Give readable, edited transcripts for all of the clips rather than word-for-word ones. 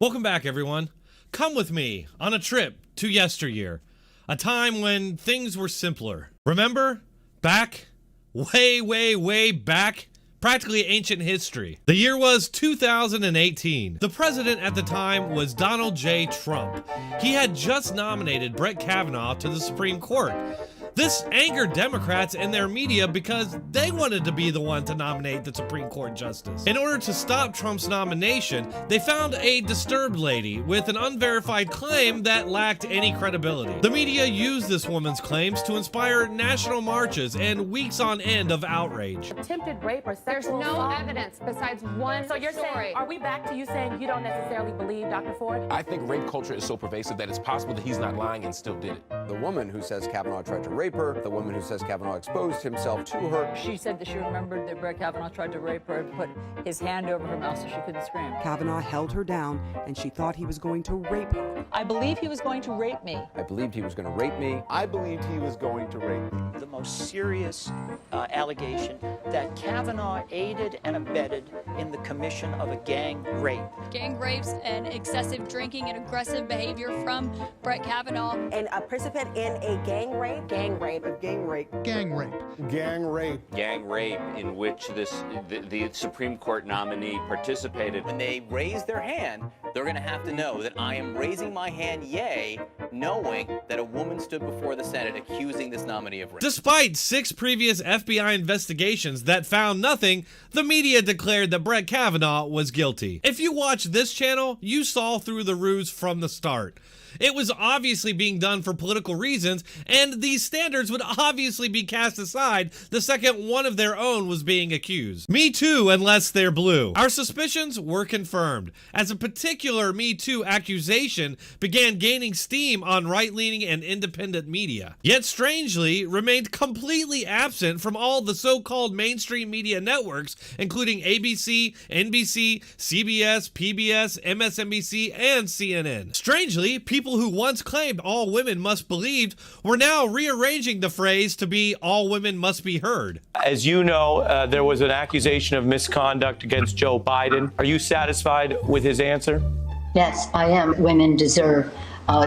Welcome back, everyone. Come with me on a trip to yesteryear, a time when things were simpler. Remember? Back, way back, practically ancient history. The year was 2018. The president at the time was Donald J. Trump. He had just nominated Brett Kavanaugh to the Supreme Court. This angered Democrats and their media because they wanted to be the one to nominate the Supreme Court justice. In order to stop Trump's nomination, they found a disturbed lady with an unverified claim that lacked any credibility. The media used this woman's claims to inspire national marches and weeks on end of outrage. Attempted rape or There's sexual no assault. evidence besides one So you're story. saying, are we back to you saying you don't necessarily believe Dr. Ford? I think rape culture is so pervasive that it's possible that he's not lying and still did it. The woman who says Kavanaugh tried to rape her, the woman who says Kavanaugh exposed himself to her. She said that she remembered that Brett Kavanaugh tried to rape her and put his hand over her mouth so she couldn't scream. Kavanaugh held her down, and she thought he was going to rape her. I believe he was going to rape me. I believed he was going to rape me. I believed he was going to rape me. The most serious allegation that Kavanaugh aided and abetted in the commission of a gang rape. Gang rapes and excessive drinking and aggressive behavior from Brett Kavanaugh. And a participant in a gang rape? Gang rape. Gang rape. Gang rape. Gang rape. Gang rape in which the Supreme Court nominee participated. When they raise their hand, they're going to have to know that I am raising my hand, yay, knowing that a woman stood before the Senate accusing this nominee of rape. Despite 6 previous FBI investigations that found nothing, the media declared that Brett Kavanaugh was guilty. If you watch this channel, you saw through the ruse from the start. It was obviously being done for political reasons, and these standards would obviously be cast aside the second one of their own was being accused. Me Too, unless they're blue. Our suspicions were confirmed, as a particular Me Too accusation began gaining steam on right-leaning and independent media, yet strangely remained completely absent from all the so-called mainstream media networks, including ABC, NBC, CBS, PBS, MSNBC, and CNN. Strangely, people who once claimed all women must believe were now rearranging the phrase to be all women must be heard. As you know, there was an accusation of misconduct against Joe Biden. Are you satisfied with his answer? Yes, I am. Women deserve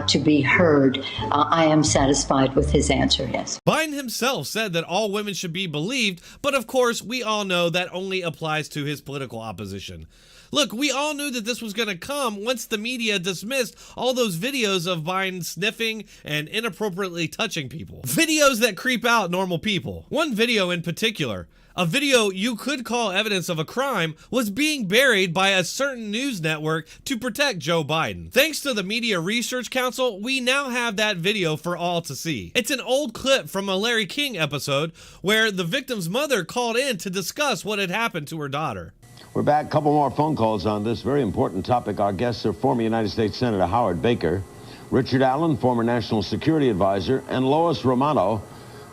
to be heard. I am satisfied with his answer, yes. Biden himself said that all women should be believed, but of course, we all know that only applies to his political opposition. Look, we all knew that this was going to come once the media dismissed all those videos of Biden sniffing and inappropriately touching people. Videos that creep out normal people. One video in particular, a video you could call evidence of a crime, was being buried by a certain news network to protect Joe Biden. Thanks to the Media Research Council, we now have that video for all to see. It's an old clip from a Larry King episode where the victim's mother called in to discuss what had happened to her daughter. We're back. A couple more phone calls on this very important topic. Our guests are former United States Senator Howard Baker, Richard Allen, former National Security Advisor, and Lois Romano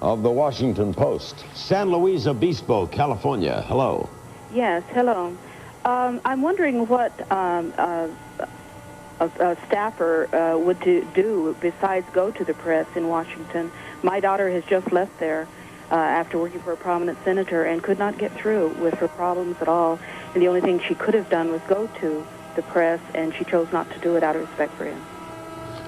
of the Washington Post. San Luis Obispo, California. Hello. Yes, hello. I'm wondering what a staffer would do besides go to the press in Washington. My daughter has just left there after working for a prominent senator and could not get through with her problems at all. And the only thing she could have done was go to the press, and she chose not to do it out of respect for him.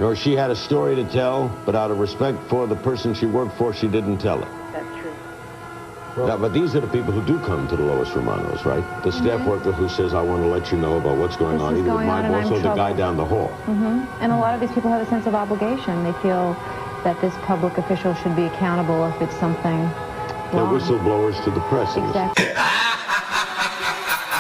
Or she had a story to tell, but out of respect for the person she worked for, she didn't tell it. That's true. Now, but these are the people who do come to the Lois Romanos, right? The staff worker who says, I want to let you know about what's going on, either with my boss or the guy down the hall. And a lot of these people have a sense of obligation. They feel that this public official should be accountable if it's something wrong. They're whistleblowers to the press. Exactly.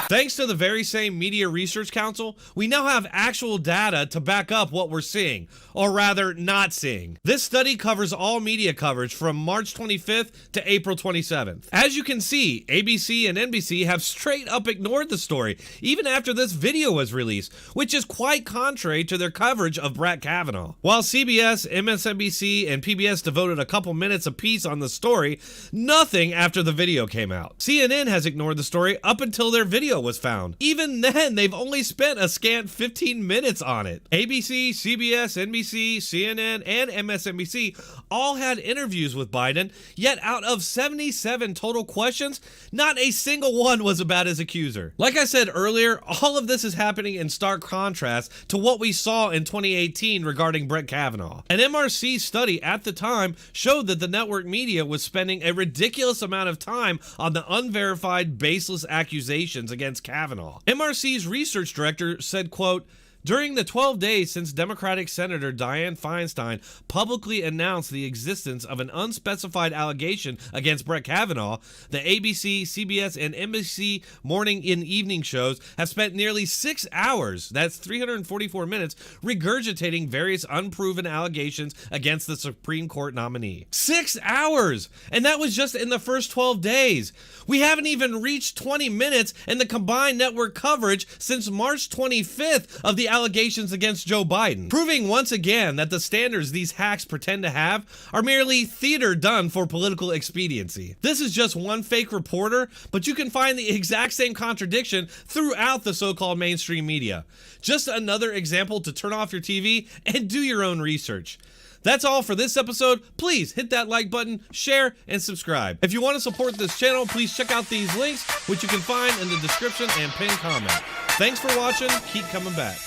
Thanks to the very same Media Research Council, we now have actual data to back up what we're seeing, or rather not seeing. This study covers all media coverage from March 25th to April 27th. As you can see, ABC and NBC have straight up ignored the story, even after this video was released, which is quite contrary to their coverage of Brett Kavanaugh. While CBS, MSNBC, and PBS devoted a couple minutes apiece on the story, nothing after the video came out. CNN has ignored the story up until their video was found. Even then, they've only spent a scant 15 minutes on it. ABC, CBS, NBC, CNN, and MSNBC all had interviews with Biden, yet out of 77 total questions, not a single one was about his accuser. Like I said earlier, all of this is happening in stark contrast to what we saw in 2018 regarding Brett Kavanaugh. An MRC study at the time showed that the network media was spending a ridiculous amount of time on the unverified, baseless accusations against Kavanaugh. MRC's research director said, quote, "During the 12 days since Democratic Senator Dianne Feinstein publicly announced the existence of an unspecified allegation against Brett Kavanaugh, the ABC, CBS, and NBC morning and evening shows have spent nearly 6 hours, that's 344 minutes, regurgitating various unproven allegations against the Supreme Court nominee." 6 hours! And that was just in the first 12 days. We haven't even reached 20 minutes in the combined network coverage since March 25th of the allegations against Joe Biden, proving once again that the standards these hacks pretend to have are merely theater done for political expediency. This is just one fake reporter, but you can find the exact same contradiction throughout the so-called mainstream media. Just another example to turn off your TV and do your own research. That's all for this episode. Please hit that like button, share, and subscribe. If you want to support this channel, please check out these links, which you can find in the description and pinned comment. Thanks for watching. Keep coming back.